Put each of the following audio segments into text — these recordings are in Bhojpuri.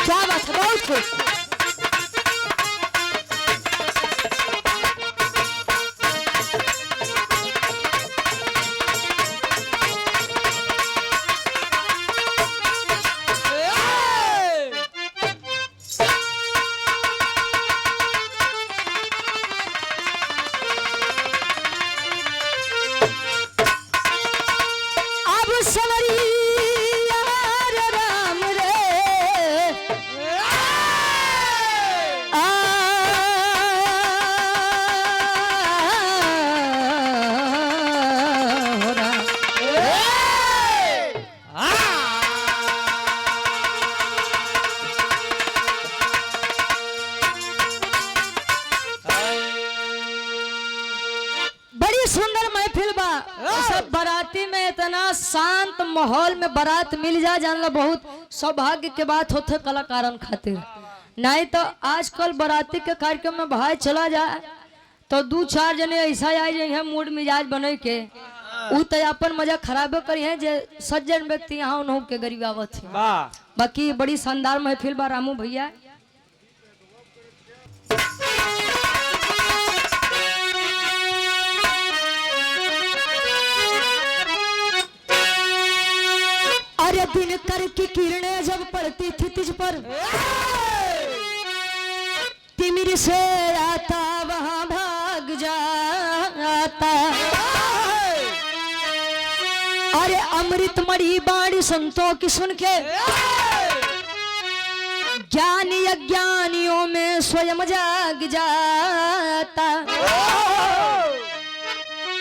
क्या बात है, बहुत खुश। सब बाराती में इतना शांत माहौल में बारात मिल जाए जानला बहुत सौभाग्य के बात होते कलाकारन खातिर। नहीं तो आजकल बाराती के कार्यक्रम में भाई चला जाए तो दो चार जने ऐसा आ जाए मूड मिजाज बने के उ तो अपन मजा खराबे करी है जे सज्जन व्यक्ति यहाँ उन्हों के गरीब आवत है। बाकी बड़ी शानदार महफिल बा रामू भैया। अरे दिन कर की किरणें जब पड़ती थी तुझ पर तिमिर से आता वहां भाग जाता। अरे अमृत मणि बाणी संतों की सुन के ज्ञानी अज्ञानियों में स्वयं जाग जाता।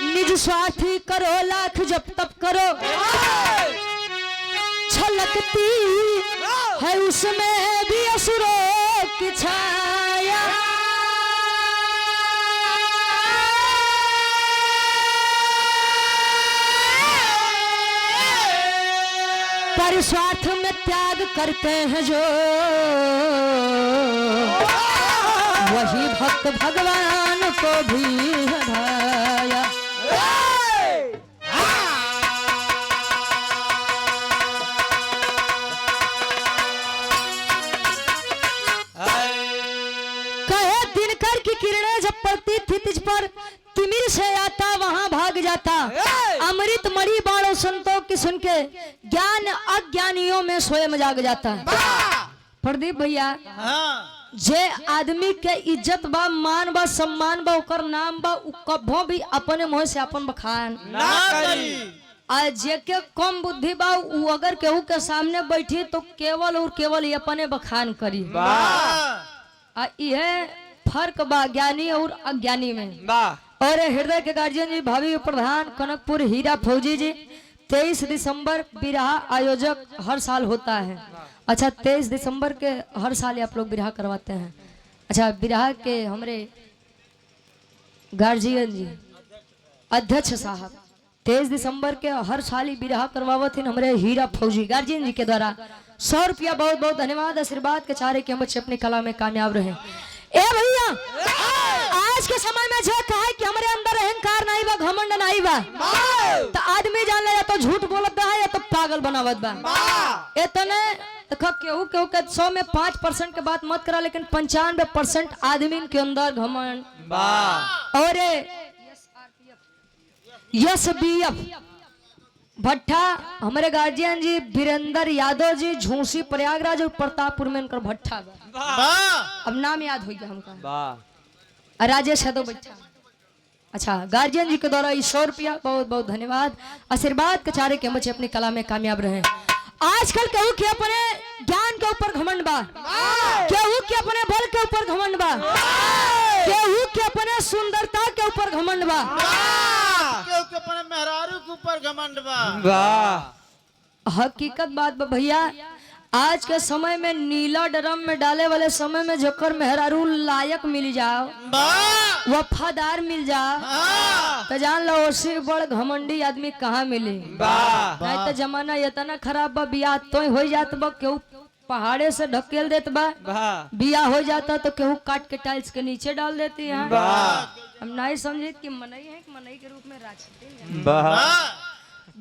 निज स्वार्थी करो लाख जब तब करो छलकती है उसमें भी असुरों की छाया। पर स्वार्थ में त्याग करते हैं जो वही भक्त भगवान को भी हटाया। पर तिमिर से आता वहां भाग जाता। अमृत मणि बाणों संतों की सुन के ज्ञान अज्ञानियों में स्वयं जाग जाता है। प्रदीप भैया जे आदमी के इज्जत बा मान बा सम्मान बा ओकर नाम बा कभो भी अपने मुंह से अपन बखान ना करी। आ जे के कम बुद्धि बा उ अगर केहू के सामने बैठी तो केवल और केवल ये अपने बखान करी। आ यह फर्क बा ज्ञानी और अज्ञानी में। और हृदय के गार्जियन जी भावी प्रधान कनकपुर हीरा फौजी जी 23 दिसंबर बिरहा आयोजक हर साल होता है। अच्छा 23 दिसंबर के हर साल आप लोग बिरहा करवाते हैं। अच्छा बिरहा के हमारे गार्जियन जी अध्यक्ष साहब 23 दिसंबर के हर साल ही बिरहा करवावत हमारे हीरा फौजी गार्जियन जी के द्वारा 100 रुपया बहुत बहुत धन्यवाद आशीर्वाद के चारे के हम बच्चे अपनी कला में कामयाब रहे। ए भैया आज के समय में जो कहा है कि हमारे अंदर अहंकार नहीं बा घमंड नहीं बा तो आदमी जान ले या तो झूठ बोलत बा या तो पागल बनावत बा। इतने देखो केहू केहू के 100 में 5% के बात मत करा लेकिन 95% आदमी के अंदर घमंड बा। और SBF भट्टा हमारे गार्जियन जी वीरेंद्र यादव जी झूसी प्रयागराज और प्रतापपुर में इनकर भट्टा अब नाम याद हो गया हमका राजेश यादव भट्टा। अच्छा गार्जियन जी के द्वारा 100 रुपया बहुत बहुत धन्यवाद आशीर्वाद के चारे के बच्चे अपनी कला में कामयाब रहे। आजकल केहू के अपने ज्ञान के ऊपर घमंड बा केहू के अपने बल के ऊपर घमंड बा केहू के अपने सुंदरता के ऊपर घमंड बा केहू के अपने मेहरारू के ऊपर घमंड बा। हकीकत बात बा भैया आज के समय में नीला ड्रम में डाले वाले समय में जकर मेहरारू लायक मिल जाओ वफादार मिल जाओ तो जान लो उससे बड़ घमंडी आदमी कहाँ मिले। नहीं तो जमाना इतना खराब बा बियाह तो हो जात बा केहू पहाड़े से ढकेल देत बा बियाह हो जाता तो केहू काट के टाइल्स के नीचे डाल देती है। हम नहीं समझे कि मनई है कि मनई के रूप में राजते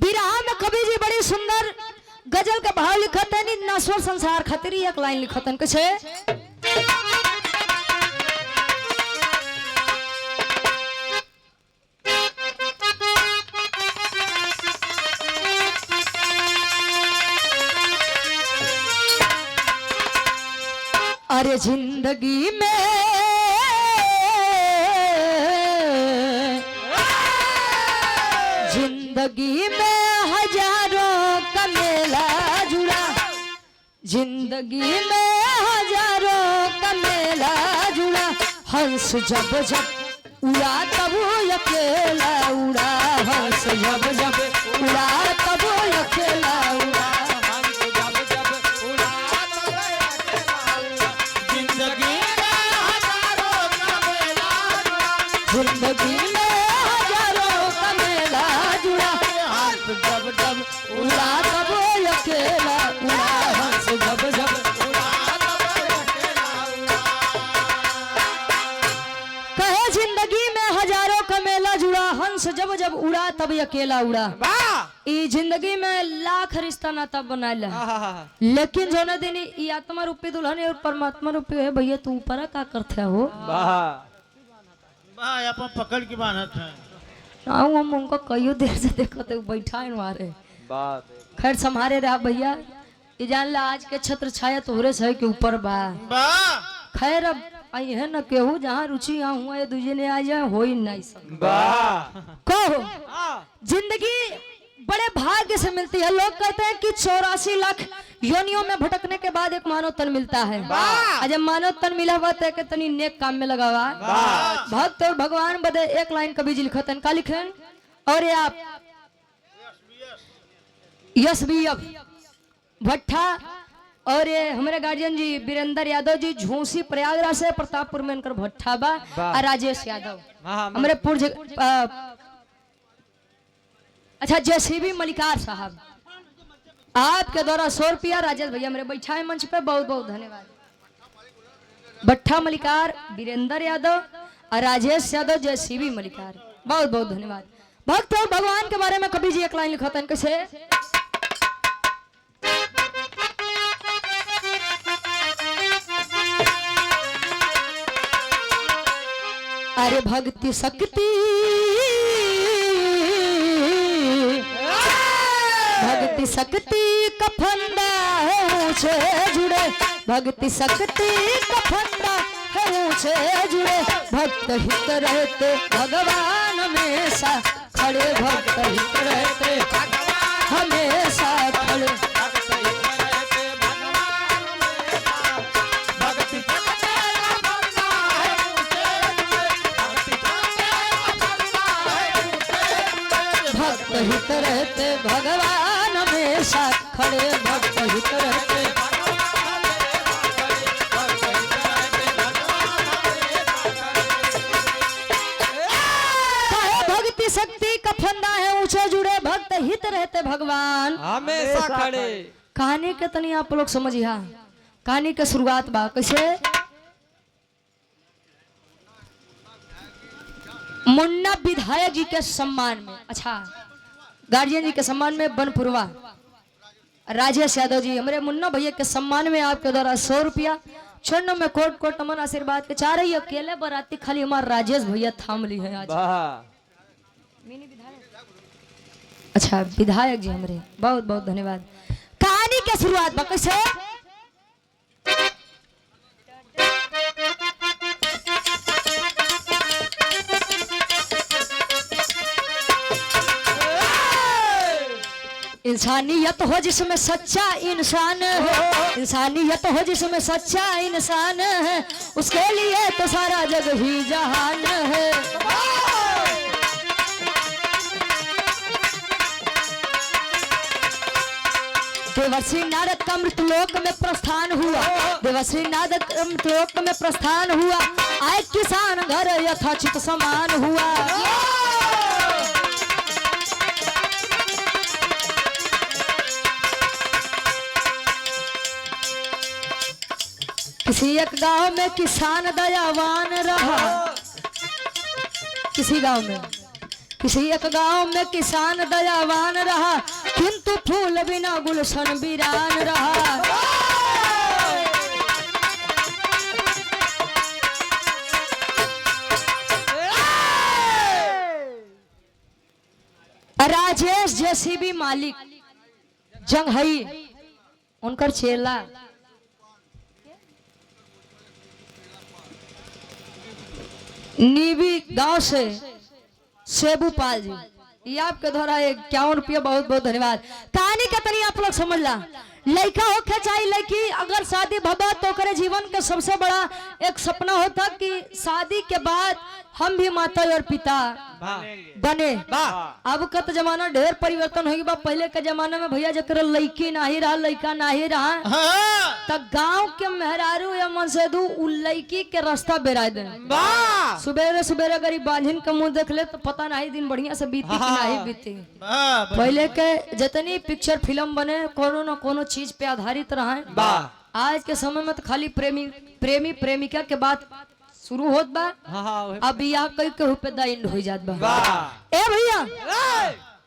बिरहा में कवि जी बड़ी सुंदर गजल का भाव लिखत है नी नश्वर संसार खातिर ही एक लाइन लिखत है कैसे अरे जिंदगी में जिंदगी में हजारों का मेला जुड़ा जिंदगी में हजारों का मेला जुड़ा हंस जब जब उड़ा तब अकेला उड़ा हंस जब जब उड़ा तब अकेला उड़ा जिंदगी में हजारों का मेला जुड़ा जब जब उड़ा तब अकेला उड़ा हंस जब जब कहे जिंदगी में हजारों का मेला जुड़ा हंस जब जब उड़ा तब अकेला उड़ा ई जिंदगी में लाख रिश्ता नाता बनाला लेकिन जो न दिन ई आत्मा रूपी दुल्हन और परमात्मा रूपी है भैया तू ऊपर का करते हो भाई अपन पकड़ के बांधत है हम उनको कईयो देर से देखो तो बैठा है मारे खैर संभारे रहा भैया ये जान ला आज के छत्र छाया तोहरे सही के ऊपर बा खैर अब आई है न केहू जहाँ रुचि यहाँ हुआ ये दूजे ने आ जाए हो ही नहीं सब कहो जिंदगी बड़े भाग्य से मिलती है लोग कहते हैं कि 84 लाख योनियों में भटकने के बाद एक मानव तन मिलता है जब मानव तन मिला हुआ तो तनी नेक काम में लगा हुआ भक्त और भगवान बदे एक लाइन कवि जी लिखतन का लिखन और ये आप यस भी अब भट्ठा और ये हमारे गार्जियन जी वीरेंद्र यादव जी झूसी प्रयागराज से प्रतापपुर में इनकर भट्ठा बा और राजेश यादव हमारे पूर्व अच्छा जेसीबी मलिकार साहब आपके द्वारा 100 रुपया राजेश भैया मेरे बैठा है मंच पे बहुत बहुत धन्यवाद भट्ठा मलिकार वीरेंद्र यादव और राजेश यादव जेसीबी मलिकार बहुत बहुत धन्यवाद भक्त और भगवान के बारे में कभी जी एक लाइन लिखा था कैसे अरे भक्ति शक्ति भक्ति शक्ति का फंदा है ऊंचे जुड़े भक्ति शक्ति का फंदा है ऊंचे जुड़े भक्त हित रहते भगवान हमेशा खड़े भक्त हित रहते हमेशा खड़े भक्त हित रहते भगवान हमेशा खड़े भक्त हित रहते भक्ति शक्ति का फंदा है ऊंचे जुड़े भक्त हित रहते भगवान हमेशा खड़े कहानी के तनी आप लोग समझिया कहानी के शुरुआत बा कैसे मुन्ना विधायक जी के सम्मान में अच्छा गार्जियन जी के सम्मान में बनपुरवा राजेश यादव जी हमारे मुन्ना भैया के सम्मान में आपके द्वारा 100 रुपया चरणों में कोट कोट नमन आशीर्वाद के चाह रही अकेले बराती खाली हमारे राजेश भैया थाम ली है आज अच्छा विधायक जी हमारे बहुत बहुत धन्यवाद कहानी के शुरुआत बा कैसे इंसानियत हो जिसमें सच्चा इंसान है इंसानियत हो जिसमें सच्चा इंसान है उसके लिए तो सारा जग ही जहान है देवर्षि नारद का मृतलोक में प्रस्थान हुआ देवर्षि नारद का मृतलोक में प्रस्थान हुआ आए किसान घर यथाचित समान हुआ किसी एक गांव में किसान दयावान रहा किसी एक गांव में किसान दयावान रहा किंतु फूल बिना गुलशन वीरान रहा। राजेश जेसीबी मालिक जंघई उनकर चेला नीबी गांव से सेबूपाल जी, ये आपके द्वारा 51 रुपया बहुत बहुत धन्यवाद। कहानी का तनी आप लोग समझ ला। लड़का होके चाहे लड़की, अगर शादी भबा तो करे जीवन का सबसे बड़ा एक सपना होता कि शादी के बाद हम भी माता और पिता बने। अब का तो जमाना ढेर परिवर्तन हो गया। पहले के जमाना में भैया जकर लड़की नहीं रहा, लड़का नहीं रहा, तो गांव के मेहरारू या मनसेदू उ लड़की के रास्ता बेराय दे। सुबेरे सुबेरे गरीब बांझिन का मुंह देख ले तो पता नहीं दिन बढ़िया से बीती कि नहीं बीती। पहले के जितनी पिक्चर फिल्म बने कोनो न कोनो चीज पे आधारित रहा। आज के समय में तो खाली प्रेमी प्रेमिका के बात शुरू होत बा। अब यहाँ कई के पे द एंड हो जात बा। ए भैया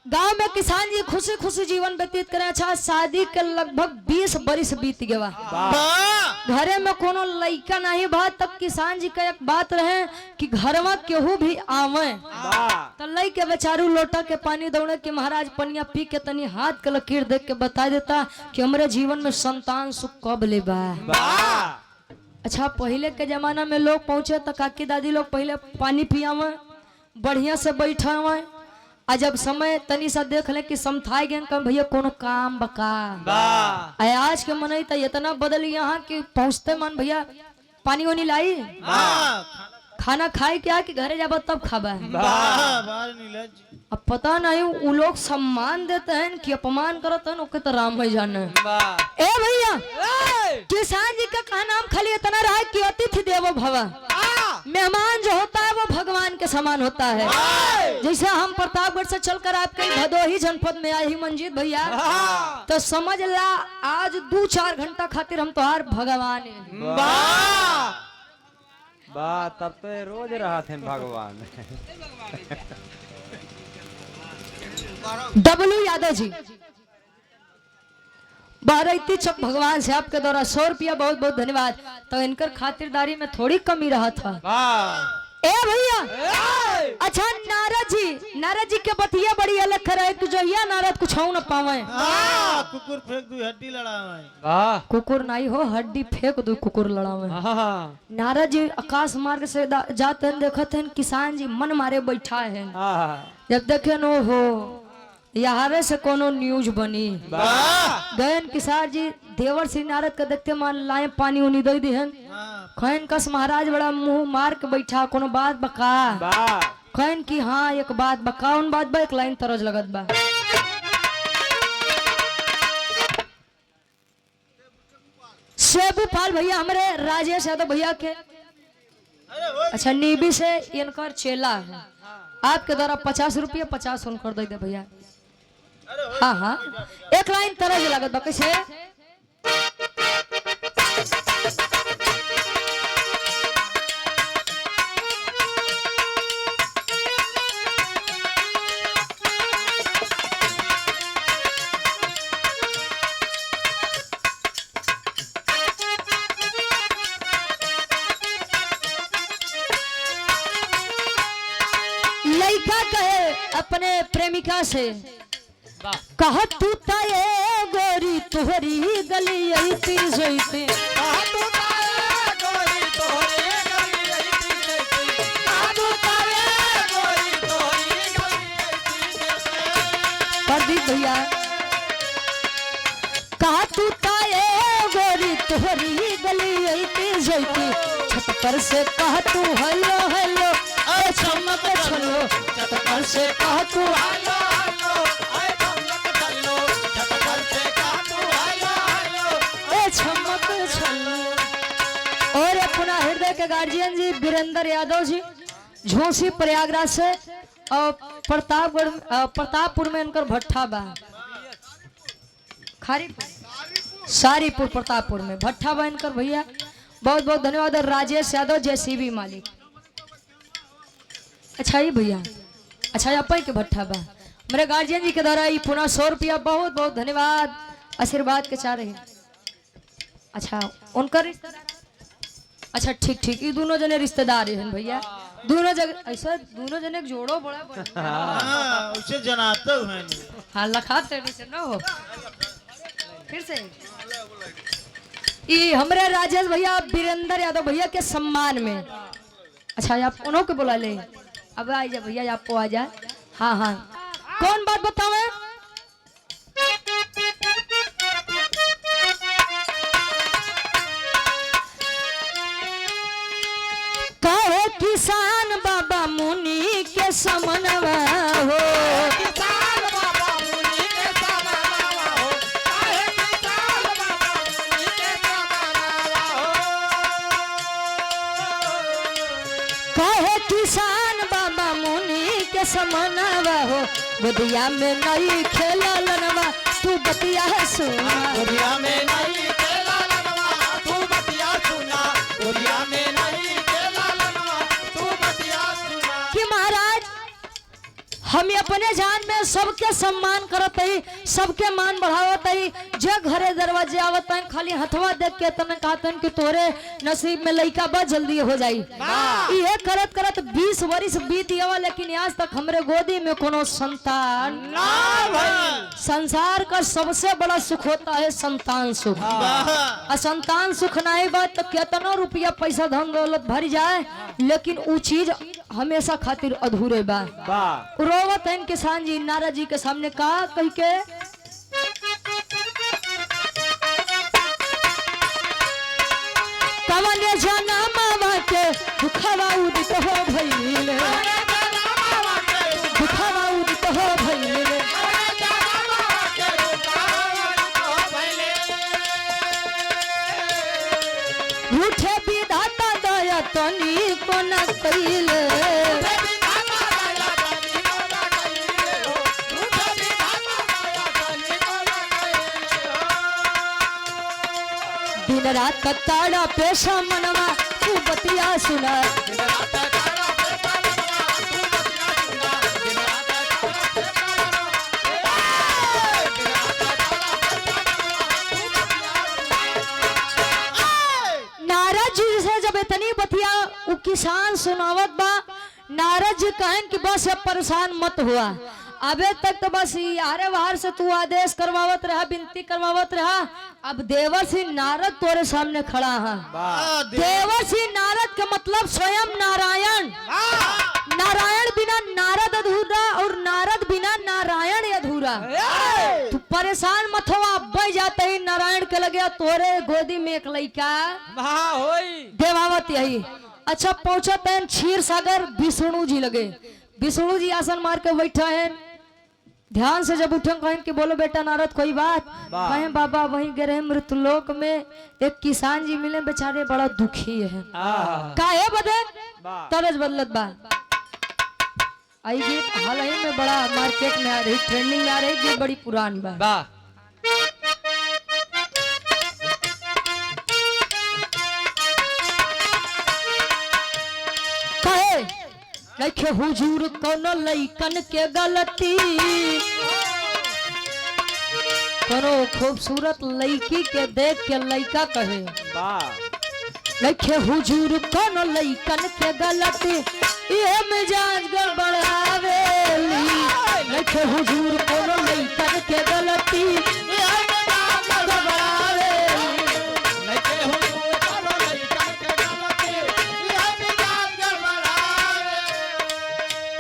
गांव में किसान जी खुशी खुशी जीवन व्यतीत करे। अच्छा शादी के लगभग 20 बरिस बीत गया। घरे में कोनो लड़का नहीं बा, तब किसान जी का एक बात रहे कि घर में केहू भी आवे तो लई के बेचारू लोटा के पानी दौड़े कि महाराज पनिया पी के तनी हाथ के लकीर देख के बता देता कि हमारे जीवन में संतान सुख कब ले बा। अच्छा पहले के जमाना में लोग पहुंचे तो काकी दादी लोग पहले पानी पियावे, बढ़िया से बैठावे, आ जब समय तनी सा देख ले कि समथाई गए कम भैया कोनो काम बका। आज के मन तो इतना बदल यहाँ कि पहुंचते मन भैया पानी वानी लाई, खाना खाए क्या कि घरे जाबा तब खाबा। अब पता नहीं वो लोग सम्मान देते हैं कि अपमान करते हैं, ओके तो राम भाई जाने। ए भैया किसान जी का कहा नाम खाली इतना रहा है कि अतिथि देवो भव। मेहमान जो होता है वो भगवान के समान होता है। जैसे हम प्रतापगढ़ से चलकर आपके भदोही जनपद में आए ही मंजीत भैया, तो समझ ला आज 2-4 घंटा खातिर हम तोहार भगवान है। बा तब तो रोज रहा थे भगवान। डब्लू यादव जी 12 चक भगवान से आपके द्वारा 100 रुपया बहुत बहुत धन्यवाद। तो इनकर खातिरदारी में थोड़ी कमी रहा था। ए भैया अच्छा नारद जी के बतिया बड़ी अलग करे। तू जहिया नारद कुछ न पावे कुकुर फेंक दू हड्डी लड़ावे। कुकुर नहीं हो हड्डी फेंक दू कुकुर लड़ावे। नारद जी आकाश मार्ग से जाते हैं, देखते हैं किसान जी मन मारे बैठा है। जब देखे नो हो यहाँ से कोनो न्यूज बनी गयन किसान जी देवर श्री नारद का देखते मान लाए पानी उनी दे दी खैन कस महाराज बड़ा मुंह मार के बैठा कोनो बात बका खैन की हाँ एक बात बका उन बात बा एक लाइन तरज लगत बा। सेबूपाल भैया हमारे राजेश यादव भैया के अच्छा नीबी से इनकर चेला है। आपके द्वारा 50 रुपया 50 कर दे भैया। हाँ हाँ एक लाइन तरह लागत बा कैसे। लड़का कहे अपने प्रेमिका से कह तू ताए गोरी तोहरी गली ऐती जैती प्रदीप भैया कहा तू ताए गोरी तोहरी गली ऐती जैती छत पर से कह तू हेलो हेलो चमक छलो छत पर से कह तू हेलो और अपना हृदय के गार्जियन जी वीरेंद्र यादव जी झोंसी प्रयागराज से और प्रतापपुर में इनकर भट्ठा बा सारीपुर प्रतापपुर में भट्ठा बा इनकर भैया बहुत बहुत धन्यवाद। और राजेश यादव जेसीबी मालिक अच्छा ही भैया अच्छा अपन के भट्ठा बा मेरे गार्जियन जी के द्वारा ये पुनः 100 रुपया बहुत बहुत धन्यवाद आशीर्वाद के चाह रहे हैं। अच्छा उनका रिश्तेदार, अच्छा ठीक ठीक, ये दोनों जने रिश्तेदार हैं भैया, दोनों जगह ऐसा दोनों जने जोड़ो बड़ा बड़ा हाँ उसे जनाते हुए नहीं। हाँ लखाते से न हो फिर से। ये हमारे राजेश भैया वीरेंद्र यादव भैया के सम्मान में, अच्छा आप उन्हों को बुला ले, अब आ जा भैया आपको आ जाए। हाँ हाँ कौन बात बतावे? कहे किसान बाबा मुनि के समनवा हो, कहे किसान बाबा मुनि के समनवा हो, गोदिया में नहीं खेला लनवा तू बतिया है सुना, दुनिया में नहीं खेला लनवा तू बतिया सुना, दुनिया में नहीं खेला लनवा तू बतिया सुना। कि महाराज हम अपने जान में सबके सम्मान करत ही, सबके मान बढ़ावत ही, जो घरे दरवाजे आवत हैं खाली हथवा देख के तने कहतन कि तोरे नसीब में लइका बा जल्दी हो जाई। ये करत करत 20 वर्ष बीत गया लेकिन आज तक हमरे गोदी में कोनो संतान ना भाई। संसार का सबसे बड़ा सुख होता है संतान सुख। और संतान सुख नहीं बात तो कितना रुपया पैसा धन दौलत भर जाए लेकिन वो चीज हमेशा खातिर अधूरे बा। रोवत है किसान जी नाराज जी के सामने का कह के कवने जाना मावा के दुखवा उदित हो भइले, दुखवा उदित हो भइले, रूठे विधाता दया तनी को न कइले, दिन रात ताड़ा पेशा मनवा तू बतिया सुना, नारद जी से जब इतनी बतिया वो किसान सुनावत बा, नारद जी कहन कि बस अब परेशान मत हुआ, अबे तक तो बस यारे बाहर से तू आदेश करवावत रहा, विनती करवावत रहा, अब देवर्षि नारद तोरे सामने खड़ा है। देवर्षि नारद का मतलब स्वयं नारायण, नारायण बिना नारद अधूरा और नारद बिना नारायण अधूरा। तू परेशान मत हो, अब बह जाते ही नारायण के लगे तोरे गोदी में एक लड़का देवावत यही। अच्छा पहुंचते हैं क्षीर सागर विष्णु जी लगे, विष्णु जी आसन मार के बैठा है, ध्यान से जब उठे कहें कि बोलो बेटा नारद कोई बात? कहें बाबा वहीं गए मृतलोक में एक किसान जी मिले बेचारे बड़ा दुखी है। काहे बदे तरज बदलत बा। आई गीत हाल ही में बड़ा मार्केट में आ रही, ट्रेंडिंग में आ रही, गीत बड़ी पुरानी बा। कहे लइखे हुजूर कोनो लइकन के गलती, कोनो खूबसूरत लड़की के देख के लइका कहे लइखे हुजूर कोनो लइकन के गलती, ये मिजाज गड़बड़ावेली, लइखे हुजूर कोनो लइकन के गलती, ये मिजाज गड़बड़ावेली, लइखे हुजूर कोनो लइकन के गलती, ये मिजाज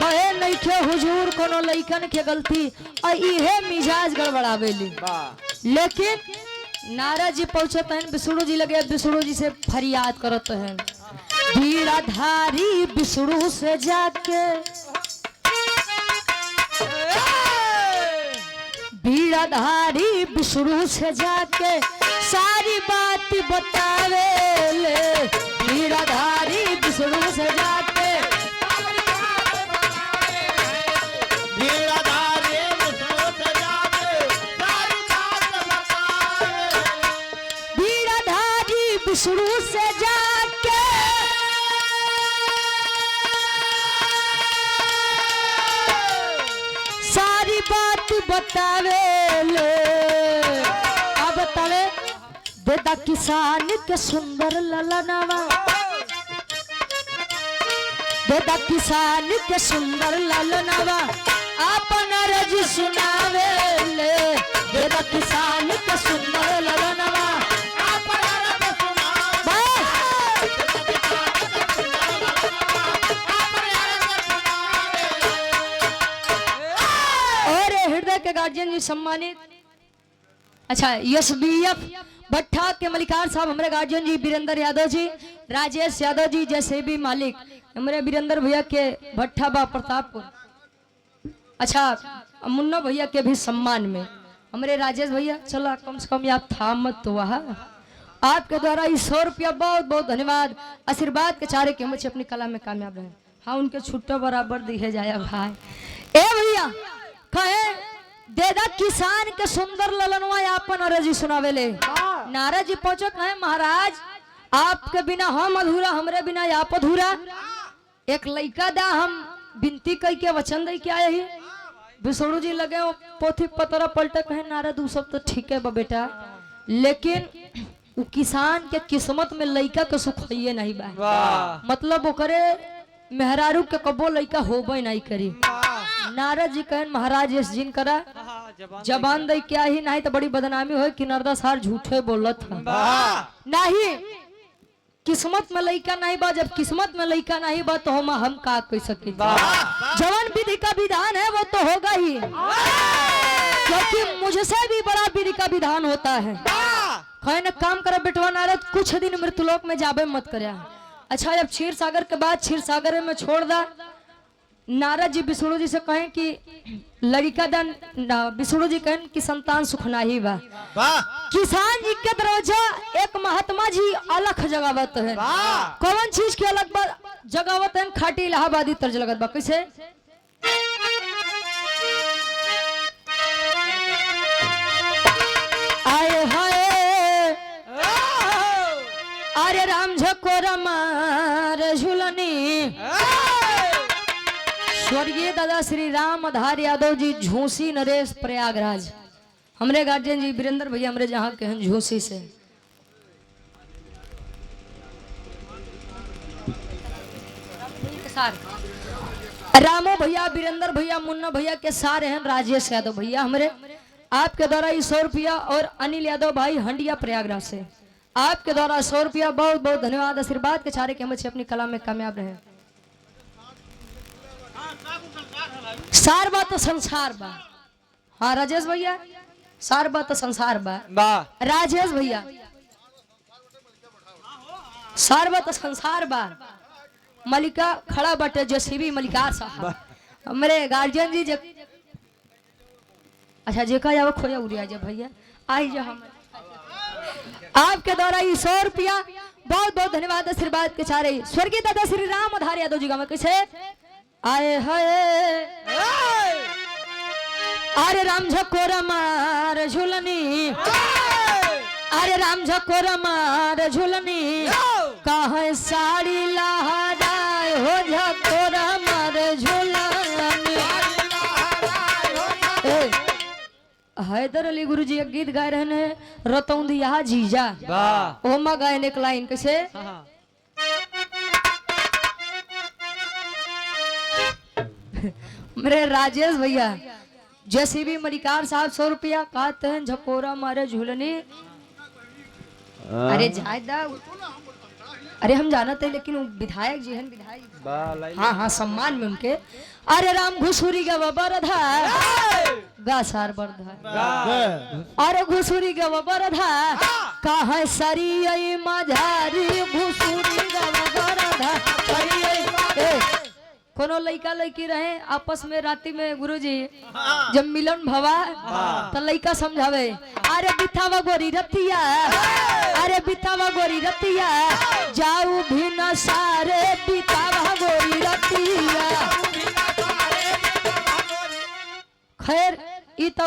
कहे नइखे हुजूर कोनो लइकन के गलती और इहे मिजाज गड़बड़ावेली। लेकिन नारद जी पहुंचते हैं विष्णु जी लगे, विष्णु जी से फरियाद करते हैं, बीड़ाधारी विष्णु से जाके, बीड़ाधारी विष्णु से जाके सारी बात बतावेले, बीड़ाधारी विष्णु से जाके विष्णु से जाके सारी बतावेले अब तले देदा किसान के सुंदर ललनवा देदा किसान के सुंदर ललनवा अपन रज सुनावेले देदा किसान के सुंदर ललनवा अपन रज सुनावे और हृदय के गार्जियन जी सम्मानित अच्छा एसबीएफ भट्ठा के मलिकार साहब हमारे गार्जियन जी वीरेंद्र यादव जी राजेश यादव जी जैसे भी मालिक हमारे वीरेंद्र भैया के भट्ठा बा प्रतापपुर अच्छा मुन्ना भैया के भी सम्मान में हमारे राजेश भैया चला कम से कम आप था मत तो वहा आपके द्वारा 100 रुपया बहुत बहुत धन्यवाद आशीर्वाद के चारे के मुझे अपनी कला में कामयाब रहे हाँ उनके छुट्टा बराबर दिए जाया भाई ए भैया कहे देदा किसान के सुंदर ललनवा अपन अरजी सुनावेले नारद जी पहुंचो कहे महाराज आपके बिना हम अधूरा हमरे बिना आप अधूरा एक लड़का दा हम विनती कई के वचन दे के आए ही विष्णु जी लगे वो पोथी पतरा पलटे कहे नारद उ सब तो ठीक है बा बेटा लेकिन वो किसान के किस्मत में लड़का के सुख है नहीं बा मतलब वो करे मेहरारू के कबो लड़का होबे नहीं करी नारद जी कहन महाराज इस जिन करा जबान दे क्या ही नहीं तो बड़ी बदनामी हो कि नरदा सार झूठे बोलत नहीं किस्मत में लड़का नहीं बा जब किस्मत में लड़का नहीं बा तो हम का कह सके जवान विधि का विधान है वो तो होगा ही क्योंकि मुझसे भी बड़ा विधि का विधान होता है खैर न काम करे बेटवा नारद कुछ दिन मृत्युलोक में जाबे मत करे अच्छा जब क्षीर सागर के बाद क्षीर सागर में छोड़ दा नारद जी विष्णु जी से कहें कि लड़का दान विष्णु जी कहें कि संतान सुखना ही बा किसान जी के दरवाजा एक महात्मा जी अलख जगावत है कौन चीज के अलग जगावत है खाटी इलाहाबादी तर्ज लगत बा कैसे आए हाय अरे राम झकोर मार झुलनी स्वर्गीय दादा श्री राम आधार यादव जी झूसी नरेश प्रयागराज हमरे गार्जियन जी वीरेंद्र भैया हमरे जहाँ के हैं झूसी से रामो भैया वीरेंद्र भैया मुन्ना भैया के सारे हैं राजेश यादव भैया हमरे आपके द्वारा 100 रुपया और अनिल यादव भाई हंडिया प्रयागराज से आपके द्वारा 100 रुपया बहुत बहुत धन्यवाद आशीर्वाद के चारे के हम अपनी कला में कामयाब रहे सार बा तो संसार बा हाँ राजेश भैया सार बा तो संसार बा राजेश भैया सार बा तो संसार बा मलिका खड़ा बटे जेसीबी मलिकार साहब हमारे गार्जियन जी अच्छा जेका जाओ खोया उड़िया जा भैया आई जा हम आपके द्वारा 100 रुपया बहुत बहुत धन्यवाद आशीर्वाद के चारे स्वर्गीय दादा श्री राम आधार यादव जी का कैसे आए हाय अरे राम झकोर मार झुलनी अरे राम झकोर मार झुलनी कहाँ साड़ी लहराए हो झकोर मार झुलनी हैदर अली गुरु जी एक गीत गाए रहे रतौंदिया जीजा ओमा गाए एक लाइन कैसे मेरे राजेश भैया जैसे भी मलिकार साहब 100 रुपया कहते हैं झकोरा मारे झूलनी अरे जायदा अरे हम जानते हैं लेकिन विधायक जी हैं विधायक हाँ हाँ सम्मान में उनके अरे राम घुसुरी का बरधा गा सार बरधा अरे घुसुरी का बरधा कहाँ सरी आई माझारी घुसुरी का बरधा कोनो लड़का लड़की रहे आपस में राती में गुरुजी जब मिलन भवा तो लड़का समझावे अरे बिथावा गोरी रतिया अरे बिथावा गोरी रतिया जाऊ भी न सारे बिथावा गोरी रतिया खैर ई तो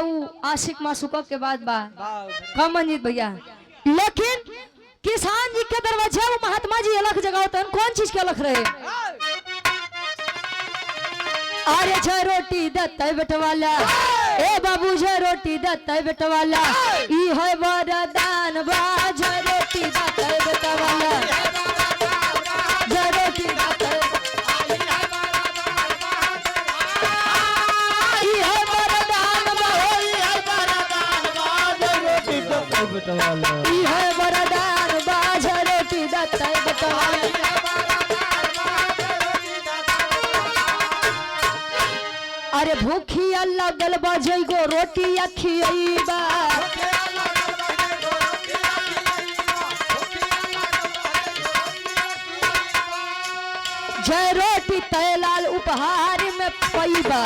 आशिक मासुका के बाद बा कम मंजित भैया लेकिन किसान जी के दरवाजे वो महात्मा जी अलग जगह होते हैं कौन चीज के अलग रहे अरे छ रोटी दत्ता बेटवाला ए बाबू जे रोटी देते बेटवाला ई है वरदान बा जे रोटी देते बेटवाला जे रोटी देते ई है वरदान बा ई है वरदान बा जे रोटी देते बेटवाला। अरे भूखिया लगल बा जइगो रोटी खियबा जय रोटी तैलाल उपहार में पैबा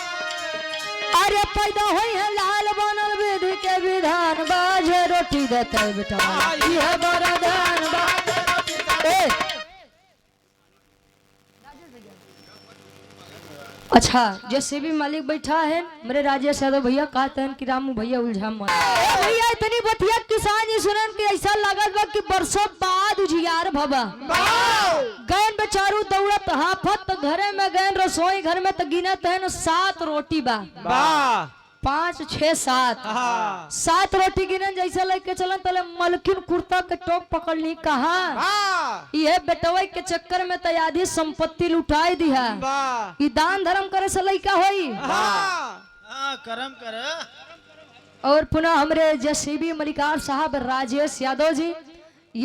अरे पैदा होई है लाल बनल विधि के विधान बा जय रोटी देते बेटा ये वरदान बा। अच्छा जैसे भी मालिक बैठा है मेरे राजेश यादव भैया कहते हैं कि रामू भैया उलझा मत भैया इतनी बतिया किसान जी सुनन के ऐसा लागत बा कि बरसों बाद उजियार भबा गैन बेचारू दौड़त हाफत तो घरे में गैन रसोई घर में तो गिनत है न 7 रोटी बा 5 6 7 रोटी गिनन जैसा लेके चलन तले मलकिन कुर्ता के टोक पकड़ ली कहा ये बेटवई के चक्कर में तो आधी संपत्ति लुटाई दी है ये दान धर्म करे से लइका होई करम कर। और पुनः हमरे जसीबी मलिकार साहब राजेश यादव जी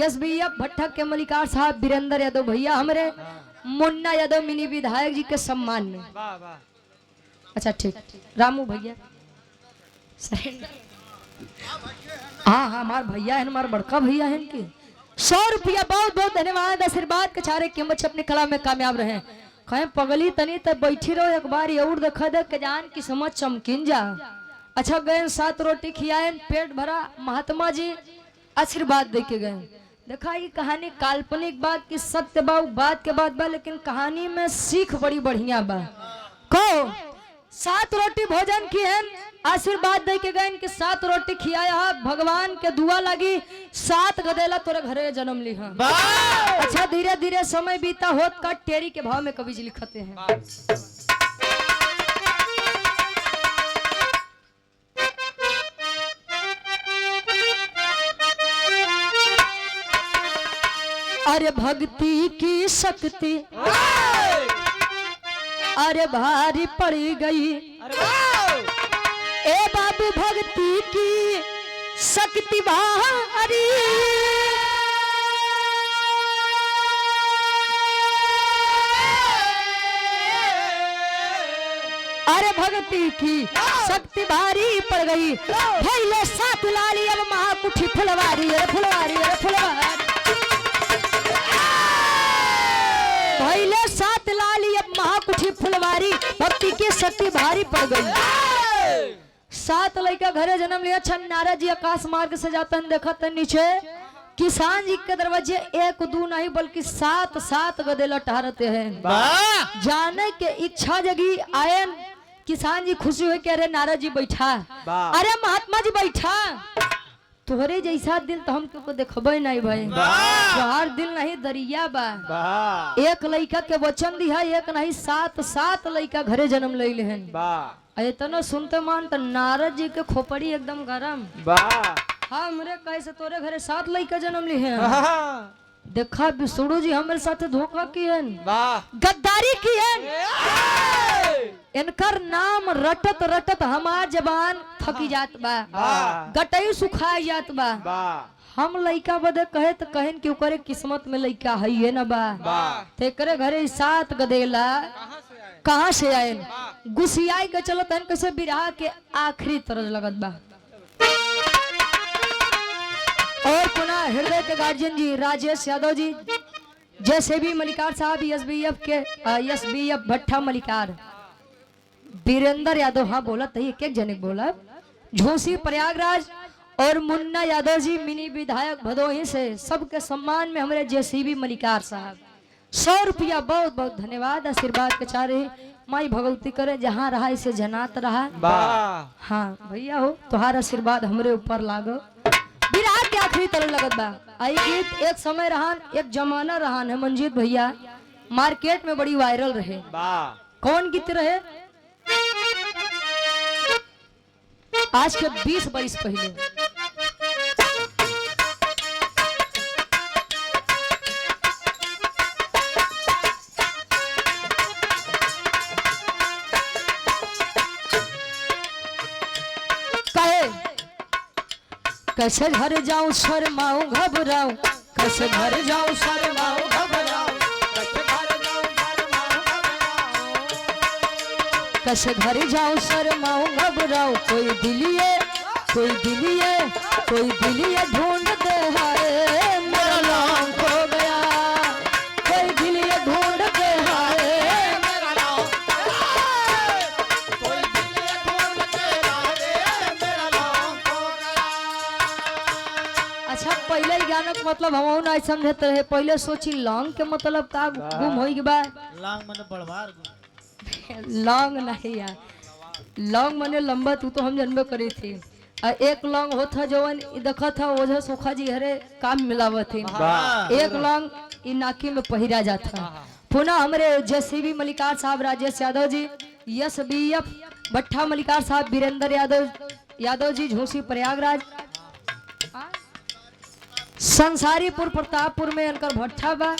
एसबीएफ भट्टा के मलिकार साहब वीरेंद्र यादव भैया हमरे मुन्ना यादव मिनी विधायक जी के सम्मान में। अच्छा ठीक रामू भैया हाँ हमार भैया है हमार बड़का भैया है इनके 100 रुपया बहुत बहुत धन्यवाद आशीर्वाद के चारे के बच्चे अपने कला में कामयाब रहे कहीं पगली तनी तब बैठी रहो एक बार और देखा दे के जान की समझ चमकिन जा। अच्छा गए 7 रोटी खियाए पेट भरा महात्मा जी आशीर्वाद दे के गए। देखा ये कहानी काल्पनिक बात की सत्य बा बात के बाद बा लेकिन कहानी में सीख बड़ी बढ़िया बा। को 7 रोटी भोजन की है आशीर्वाद दे के गए कि 7 रोटी खियाया भगवान के दुआ लगी 7 गदेला तोरे घरे जन्म ली है। अच्छा धीरे धीरे समय बीता होत का टेरी के भाव में कवि जी लिखते हैं। अरे भक्ति की शक्ति अरे भारी पड़ी गई ए बाबू भक्ति की शक्ति भारी अरे भक्ति की शक्ति भारी पड़ गई भैले 7 लाली अब महाकुठी फुलवारी अरे फुलवारी अरे फुलवारी भैले 7 लाली अब महाकुठी फुलवारी भक्ति की शक्ति भारी पड़ गई। 7 लड़का घरे जन्म लिया। अच्छा नारद जी आकाश मार्ग से जाते हैं देखते हैं नीचे किसान जी के दरवाजे 1 2 नहीं बल्कि 7 गदेला टहरते हैं। जाने के इच्छा जगी आए किसान जी खुशी हुई कि अरे नारद जी बैठा अरे महात्मा जी बैठा तोहरे जैसा दिल तो हम को देखबे नहीं भाई तोहार दिल नहीं दरिया बा। एक लड़का के वचन दिया एक नहीं 7 लड़का घरे जन्म ले हैं। इतना सुनते मान तो नारद जी के खोपड़ी एकदम गरम हाँ हमरे कैसे तोरे घरे 7 लड़का जन्म ली हैं। देखा विष्णु जी हमारे साथ धोखा की है गद्दारी की है इनकर नाम रटत रटत हमार जबान थकी जात बा गटई सुखा जात बा। हम लइका बदे कहे तो कहन कि ओकरे किस्मत में लइका है ना बा तेकरे घरे 7 गदेला कहाँ से आए गुसियाई के चलत हन कैसे बिरहा के आखिरी तरज लगत बा। और पुनः हृदय के गार्जियन जी राजेश यादव जी जैसे भी मलिकार साहब एसबीएफ भट्टा मलिकार वीरेंद्र यादव हाँ बोला था एक जने बोला झोसी प्रयागराज और मुन्ना यादव जी मिनी विधायक भदोही से सबके सम्मान में हमारे जेसीबी मलिकार साहब 100 रुपया बहुत बहुत धन्यवाद आशीर्वाद के चारे माई भगवती करे जहाँ रहा इसे जनात रहा। हाँ भैया हो तुम्हारा आशीर्वाद हमरे ऊपर लागो विराट के आखिरी बुरी तरह लगत बा। आई गीत एक समय रहान, एक जमाना रहान है मंजीत भैया, मार्केट में बड़ी वायरल रहे। वाह कौन गीत रहे? आज के 20 बरस पहले। कहे कैसे घर जाऊं शर्माऊं घबराऊं, कैसे घर जाऊं शर्माऊं घबराऊं, कैसे घर जाऊं शर्माऊं घबराऊं, कोई दिलिए कोई दिलिए कोई दिलिए ढूंढ दे हाय मेरा लौंग खो गया, कोई दिलिए ढूंढ दे हाय। मेरा लौंग कोई दिल ढूंढ के लाए, मेरा लौंग खो गया। अच्छा पहले ही गाना के मतलब हम नहीं समझते रहे, पहले सोची लौंग के मतलब का गुम हो गई बा। लांग मने बड़वार लौंग नहीं यार, लौंग मने लंबा तू तो हम जन्मे करे थे। एक लौंग होता जवन देखा था ओझा सोखा जी हरे काम मिलावत थे। एक लौंग इ नाकी में पहिरा जाता। पुनः हमारे जेसीबी मलिकार साहब, राजेश यादव जी, यस बीएफ भट्ठा मलिकार साहब, वीरेंद्र यादव जी, झूसी प्रयागराज, संसारीपुर प्रतापपुर में इनकर भट्ठा बा,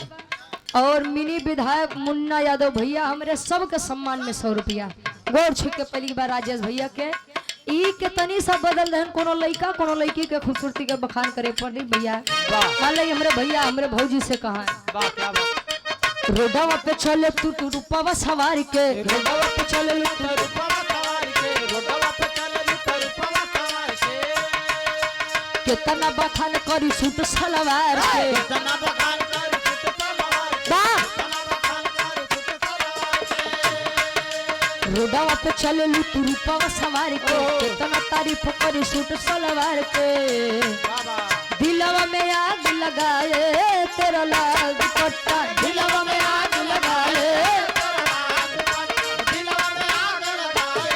और मिनी विधायक मुन्ना यादव भैया हमारे सबके सम्मान में 100 रुपया गोर छू के पहली बार राजेश भैया के ई के तनी सब बदल रहन, कोनो लड़का कोनो लड़की के खूबसूरती के बखान करे पड़ी भैया। मान ली हमरे भैया हमरे भौजी से कहा वाह क्या बात। रोडवा पे चले तू रूपवा सवार के, रोडवा पे चले रूपवा सवार के, रोडवा पे चले रूपवा सवार के, कितना बखान करी सूट सलवार के, कितना बखान कर सूट सलवार के, वाह कितना बखान कर सूट सलवार के। रोडवा पे चले तू रूपवा सवार के, कितना तारीफ करी सूट सलवार के, दिलवा में आग लगाए तेरा लाल दुपट्टा, दिलवा में आग लगाए। दिलवा में आग लगाए,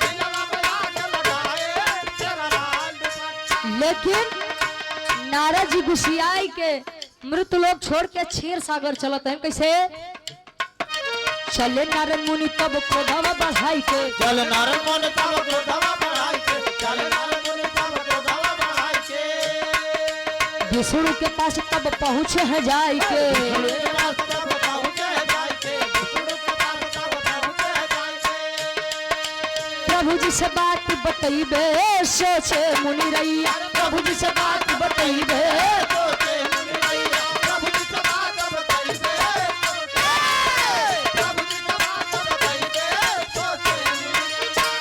दिलवा में आग लगाए, तेरा लाल दुपट्टा। लेकिन नारद जी गुस्सियाई के मृत लोग छोड़ के क्षीर सागर चलत हैं। कैसे चले नारद मुनि तब क्रोधवा बढ़ाई के, चल नारद मुनि तब क्रोधवा बढ़ाई के, चल नारद मुनि तब क्रोधवा बढ़ाई के, विष्णु के पास तब पहुँचे हैं जाय के, विष्णु के पास तब पहुँचे जाय के, विष्णु के पास तब पहुँचे जाय के। प्रभु जी से बात बतैबे सोचे मुनि रैया, प्रभु जी से बात बतैबे, सोचे मुनि रैया, प्रभु जी से बात बताइबे, प्रभु जी से बात बताइबे, सोचे मुनि रैया।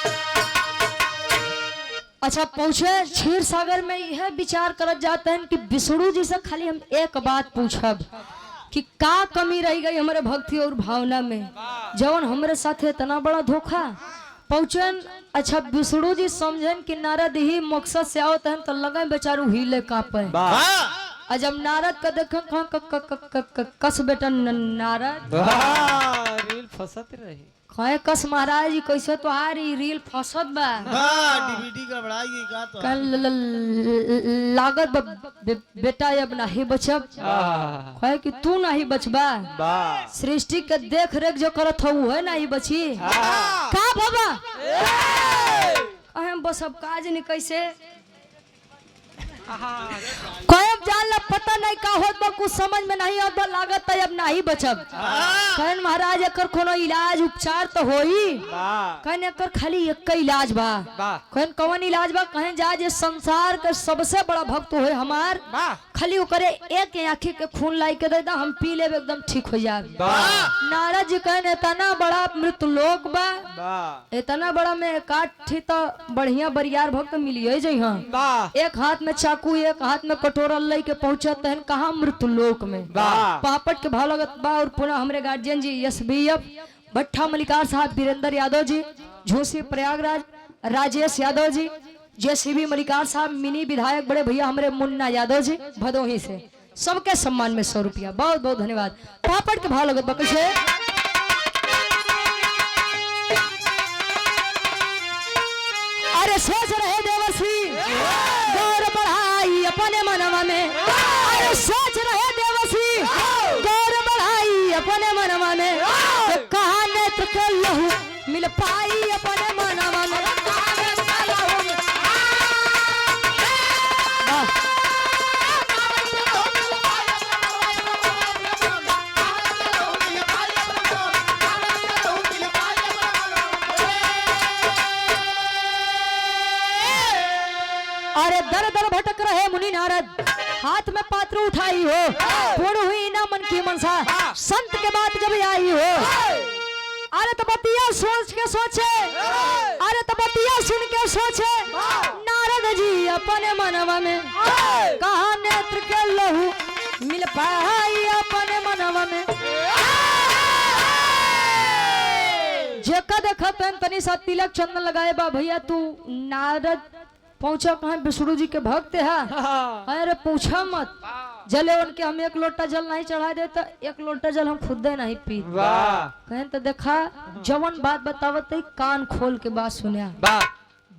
अच्छा पहुँचे क्षीर सागर में यह विचार करत जाते हैं कि विष्णु जी से खाली हम एक बात पूछब कि का कमी रह गई हमारे भक्ति और भावना में, जवन हमारे साथ इतना बड़ा धोखा पहुँचन। अच्छा विष्णु जी समझन कि नारद ही मकसद से आओ तहन तो लगे बेचारू हिले कापे। वाह जब नारद का देख कस बेटा नारद वाह रील फंसत रही। कहे कस महाराज जी कैसे तो आ रही रील फंसत बा, डीवीडी गड़बड़ाई गई का तो कल लागत बेटा अब नहीं बचब, कहे कि तू नहीं बचबा, वाह सृष्टि के देख रेख जो करत हो है नहीं बची का बाबा। हम बस अब काज नहीं कैसे कब जान पता नहीं का होत बा, कुछ समझ में नहीं आवत बा, लागत है अब नहीं बचब। कहन महाराज एकर कोनो इलाज उपचार तो होई, कहन एकर खाली एक इलाज बा। कहन कौन इलाज बा? कहन जा जे संसार के सबसे बड़ा भक्त होए हमार, खाली ओकरे एक आंखी के खून लाई के दे दा, हम पी लेब एकदम ठीक हो जाब। नारद जी कहन इतना बड़ा मृत लोक बा, इतना बड़ा में काठी तो बढ़िया बरियार भक्त मिलिए जई हां। एक हाथ में चाकू एक हाथ में कटोरा ले के पहुंचत हैं कहा मृत लोक में। पापट के भाव लगत बा। और पुनः हमारे गार्जियन जी एसबीएफ भट्ठा मलिकार साहब, वीरेंद्र यादव जी, झूसी प्रयागराज, राजेश यादव जी, जेसीबी मलिकार साहब, मिनी विधायक बड़े भैया हमारे मुन्ना यादव जी भदोही से, सबके सम्मान में 100 रुपया। बहुत बहुत धन्यवाद। पापट के भाव लगत बा कैसे अरे सोच रहे देवर्षि गौर मनवा में अरे सोच रहे देवसी गौर बढ़ाई अपने मनवा में कहा नेत्र के लहू मिल पाई अपने मनवा में वाह। अरे दर दर भटक रहे मुनि नारद हाथ में पात्र उठाई हो पूर्ण हुई ना मन की मनसा संत के बात जब आई हो अरे तो बतिया सोच के सोचे अरे तो बतिया सुन के सोचे नारद जी अपने मनवा में कहा नेत्र के लहू मिल पाई अपने मनवा में जेका देखा तनी सा तिलक चंदन लगाए बा भैया तू नारद पहुंचा कहाँ विष्णु जी के भक्त है अरे पूछा मत जले उनके हम एक लोटा जल नहीं चढ़ा दे तो एक लोटा जल हम खुद नहीं पी कहें तो देखा जवन बात बतावत कान खोल के बात सुनिया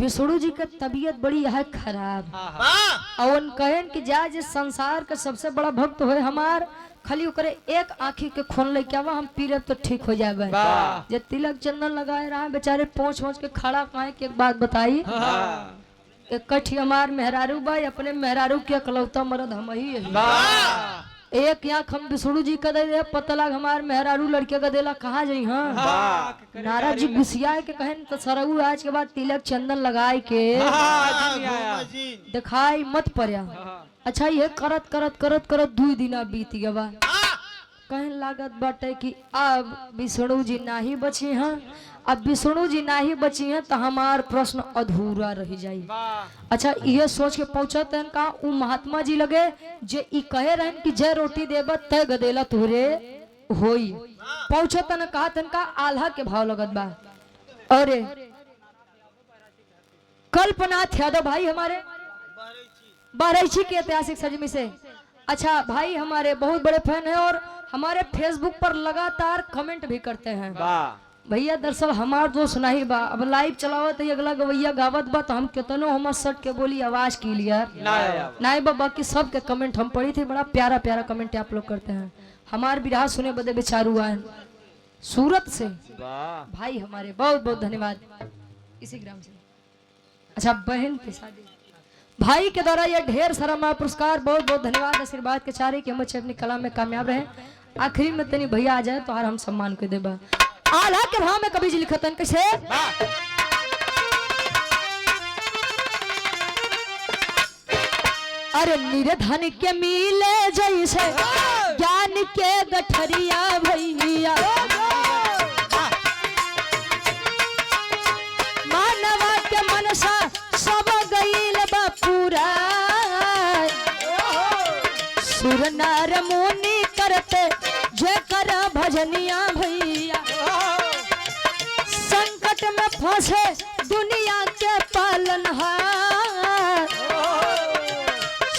विष्णु जी का तबीयत बड़ी है खराब और कहें कि जा जे संसार का सबसे बड़ा भक्त होए हमार खाली ओकरे एक आँखी के खोल ले क्या हम पी रहे तो ठीक हो जाए जे तिलक चंदन लगाए रहा बेचारे पहुंच के खड़ा कहे की एक बात बताई इकट्ठी हमार मेहरारू भाई अपने मेहरारू के अकलौता मर्द हम ही है एक यहाँ हम विष्णु जी का दे पता लग हमार मेहरारू लड़के का देला कहाँ जाई हाँ नारद जी गुस्सिया के कहें तो सरऊ आज के बाद तिलक चंदन लगाए के दिखाई मत पड़िया अच्छा ये करत करत करत करत 2 दिन बीत गया कहें लागत बाटे कि अब विष्णु जी नाही बची हैं अब विष्णु जी नाही बची हैं तो हमार प्रश्न अधूरा रह जाई अच्छा ये सोच के पहुंचत हैं का उ महात्मा जी लगे जे ई कहे रहन कि जय रोटी देबा तय गदेला तोरे होई पहुंचत न कहत हैं का आल्हा के भाव लगत बा अरे कल्पनाथ यादव भाई हमारे बारैची के ऐतिहासिक सजमी से अच्छा भाई हमारे बहुत बड़े फैन है और हमारे फेसबुक पर लगातार कमेंट भी करते हैं भैया दरअसल हमार दोस्त नहीं बा अब लाइव चलावत है अगला गवैया गावत बा तो हम कितनो हम सट के बोली आवाज क्लियर नहीं बा बाकी सब के कमेंट हम पढ़ी थे बड़ा प्यारा प्यारा कमेंट आप लोग करते हैं हमार विराह सुने बदे बेचारू आए सूरत से भाई हमारे बहुत बहुत धन्यवाद इसी ग्राम से अच्छा बहन के शादी भाई के द्वारा ये ढेर सारा हमारा पुरस्कार बहुत बहुत धन्यवाद आशीर्वाद के चारे कि हम अच्छे अपनी कला में कामयाब रहे आखिरी में तनी भैया आ जाए तो हर हम सम्मान को देबा आल्हा के भाव में कभी जी लिखतन कैसे अरे निर्धन के मिले जैसे ज्ञान के गठरिया भैया मानवा के मनसा सब गईल बा पूरा सुर नार मुनि करते जे कर भजनिया भैया संकट में फंसे दुनिया के पालनहार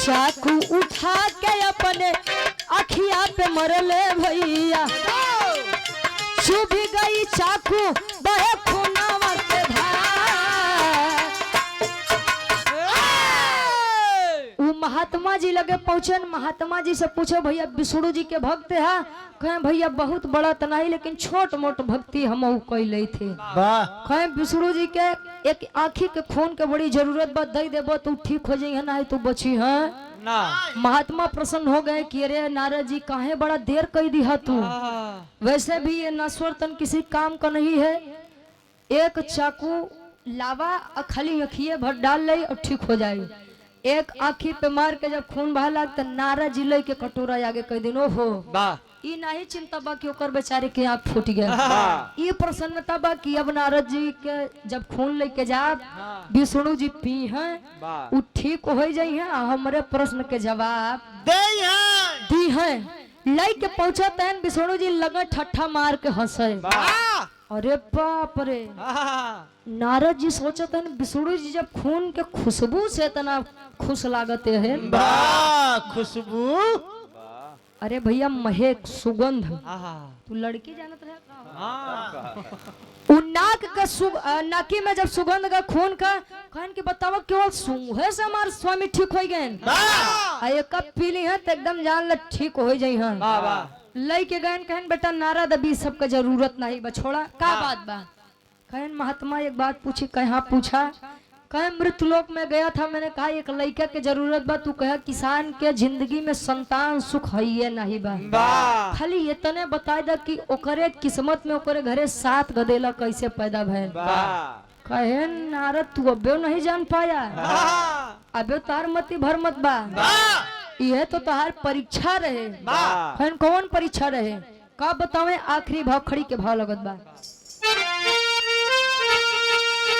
चाकू उठा के अपने अखिया पे मरले भैया चुभ गई चाकू बहे खूनावा के धार महात्मा जी लगे पहुंचे महात्मा जी से पूछे भैया विष्णु जी के भक्त है कहें भैया बहुत बड़ा तो नहीं लेकिन छोट मोट भक्ति हम कैले थे कहें विष्णु जी के एक आँखी के खून के बड़ी जरूरत बा दे देबो तू ठीक हो जाई है ना तू बची है ना महात्मा प्रसन्न हो गए कि अरे नारद जी काहे बड़ा देर कर दिया तू वैसे भी ये नश्वर तन किसी काम का नहीं है एक चाकू लावा खाली अखिए भर डाल ले और ठीक हो जाए एक आँखी पे मार के जब खून बहा लग तो नारद जी ले के कटोरा आगे कह दिन हो ई नहीं चिंता बा कि ओकर बेचारे के आँख फूट गया ये प्रसन्नता बा कि अब नारद जी के जब खून लेके जा विष्णु जी पी हैं वो ठीक हो जाई है हमारे प्रश्न के जवाब दी है ले के पहुंचत हैं विष्णु जी लगे ठट्ठा मार के हंसे अरे बाप रे नारद जी सोचते हैं विष्णु जी जब खून के खुशबू से इतना खुश लागते हैं खुशबू अरे भैया महक सुगंध तू लड़की जानत रहे उ नाक का नाकी में जब सुगंध का खून का कहन के बतावा केवल सूंघे से हमार स्वामी ठीक हो गए आ एक कप पी ली है तो एकदम जान ल ठीक हो जाई हां वाह वाह लई के गहन कहन बेटा नारद अभी सबका जरूरत नहीं बछोड़ा का बात बा कहन महात्मा एक बात पूछी कहाँ पूछा कहे मृतलोक में गया था मैंने कहा एक लड़का के जरूरत बा तू कहा किसान के जिंदगी में संतान सुख है नहीं बा वाह खाली इतने बताए दा कि ओकरे किस्मत में ओकरे घरे 7 गदेला कैसे पैदा भैल वाह कहे नारद तू अबे नहीं जान पाया अबे तार मती भर मत बा यह तो तहार परीक्षा रहे कहन कौन परीक्षा रहे का बतावे आखिरी भाव खड़ी के भाव लगत बा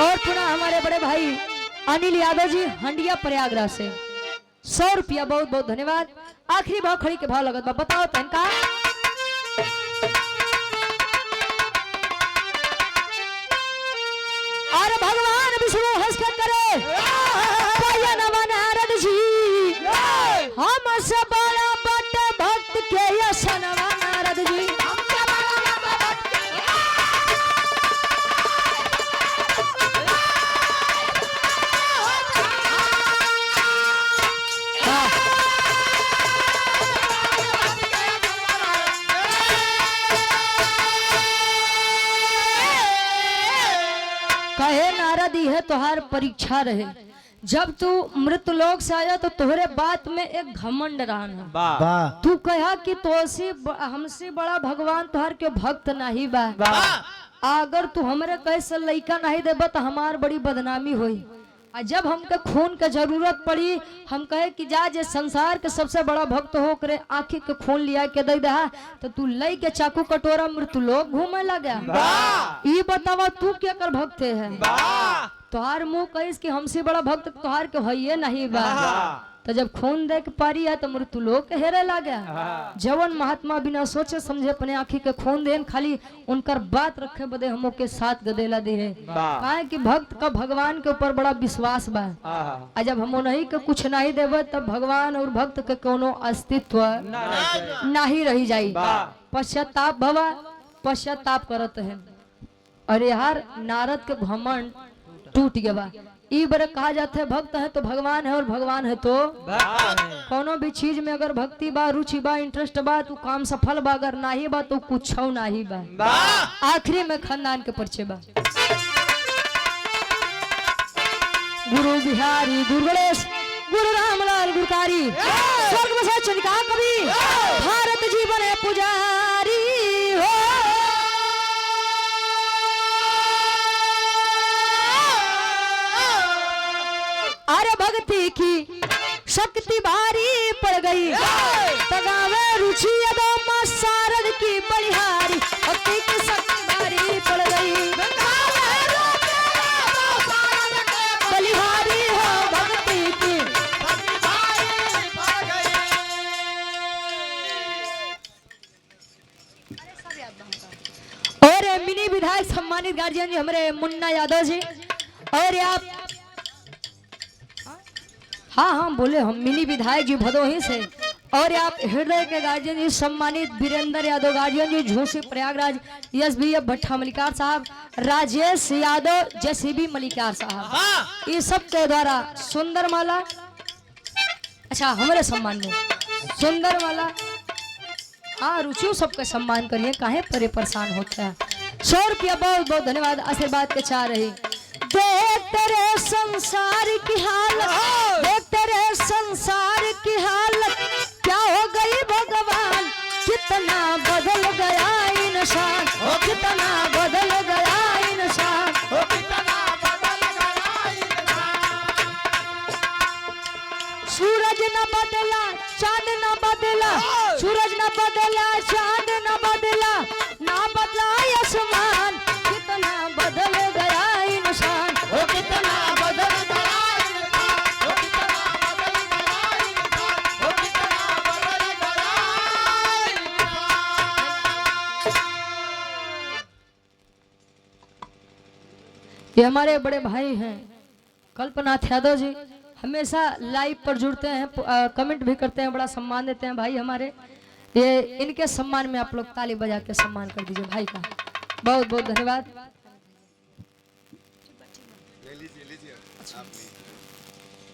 और पुनः हमारे बड़े भाई अनिल यादव जी हंडिया प्रयागराज से 100 रुपया बहुत बहुत धन्यवाद आखिरी भाव खड़ी के भाव लगत बा बताओ तन का और भगवान विष्णु हंस के करे पाया नवा नारद जी हम से बड़ा बट भक्त के यसनवा नारद जी कहे नारद है तोहार परीक्षा रहे जब तू मृत लोक से आया तो तोहरे बात में एक घमंड रहन वाह तू कहा कि तोसे हमसे बड़ा भगवान तोहार के भक्त नहीं बा अगर तू हमरे कैसे लइका नहीं देबा तो हमार बड़ी बदनामी होई आ जब हमके खून के जरूरत पड़ी हम कहे कि जा जे संसार के सबसे बड़ा भक्त हो करे आंखी के खून लिया के दे दहा तो तू लई के चाकू कटोरा मृत्यु लोग घूमे लगा ये बतावा तू क्या कर भक्त है तोहार मुंह कहिस कि हमसे बड़ा भक्त तोहार के है नहीं बा तो जब खून देख पारी है तो मृत्यु लोग के हेरे लगा जवन महात्मा बिना सोचे समझे अपने आंखी के खून देन खाली उनकर बात रखे बदे हमो के साथ गदेला दे है काहे कि भक्त का भगवान के ऊपर बड़ा विश्वास बा आ जब हम नहीं के कुछ नहीं देवे तब भगवान और भक्त के कोनो अस्तित्व नहीं रही जाई पश्चाताप भवा पश्चाताप करत है अरे यार नारद के घमंड टूट गया बा ई बार कहा जाता है भक्त है तो भगवान है और भगवान है तो कोनो भी चीज में अगर भक्ति बा रुचि बा इंटरेस्ट बा तो काम सफल बा अगर नहीं बा तो कुछ नहीं बा आखिरी में खानदान के परिचय बा गुरु बिहारी गुरु गणेश गुरु रामलाल गुरुकारी स्वर्ग में चंडिका कवि भारत जीवन है पुजारी हो अरे भक्ति की शक्ति भारी पड़ गई तगावे रुचि अदम सारद की बलिहारी भक्ति की शक्ति भारी पड़ गई बलिहारी हो भक्ति की और मिनी विधायक सम्मानित गार्जियन जी हमारे मुन्ना यादव जी और आप हाँ बोले हम मिनी विधायक जी भदोही से और आप हृदय के गार्जियन जी सम्मानित वीरेंद्र यादव गार्जियन जी झूसी प्रयागराज SBF भट्टा मलिकार साहब राजेश यादव JCB मलिकार साहब ये सब के द्वारा सुंदर माला अच्छा हमारे सम्मान में सुंदर माला हाँ रुचि सबका सम्मान करिए काहे परे परेशान होता है 100 रुपया बहुत बहुत धन्यवाद आशीर्वाद के चाह रही देख तेरे संसार की हालत देख तेरे संसार की हालत क्या हो गई भगवान कितना बदल गया इंसान कितना बदल गया इंसान सूरज न बदला चांद न बदला सूरज न बदला चांद न बदला ना बदला आसमान कितना बदल गया इंसान कितना बदल गया ये हमारे बड़े भाई हैं कल्पनाथ यादव जी हमेशा लाइव पर जुड़ते हैं कमेंट भी करते हैं बड़ा सम्मान देते हैं भाई हमारे ये इनके सम्मान में आप लोग ताली बजा के सम्मान कर दीजिए भाई का बहुत बहुत धन्यवाद।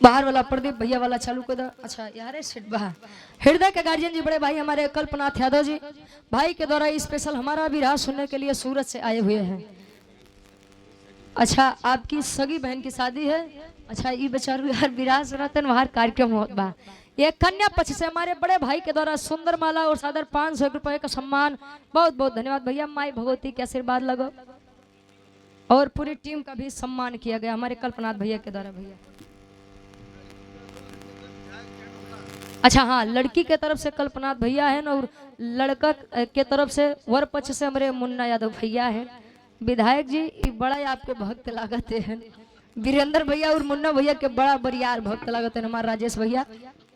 बाहर वाला प्रदीप भैया वाला चालू कर दो। अच्छा यार सेठ बाहर हृदय के गार्जियन जी बड़े भाई हमारे कल्पनाथ यादव जी भाई के द्वारा स्पेशल हमारा भी राह सुनने के लिए सूरत से आए हुए हैं। अच्छा आपकी सगी बहन की शादी है। अच्छा ये बेचारू यार विराज रतन वहां कार्यक्रम होत बा। ये कन्या पक्ष से हमारे बड़े भाई के द्वारा सुंदर माला और सादर 500 रुपए का सम्मान। बहुत बहुत धन्यवाद भैया। माई भगवती के आशीर्वाद लगो और पूरी टीम का भी सम्मान किया गया हमारे कल्पनाथ भैया के द्वारा। भैया अच्छा हाँ लड़की के तरफ से कल्पनाथ भैया है और लड़का के तरफ से वर पक्ष से हमारे मुन्ना यादव भैया है। विधायक जी ये बड़ा ही आपके भक्त लागत है। वीरेंद्र भैया और मुन्ना भैया के बड़ा बरियार भक्त लागत है हमारे राजेश भैया।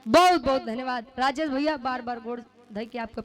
बहुत बहुत धन्यवाद राजेश भैया। बार बार गोड़ धई के आपका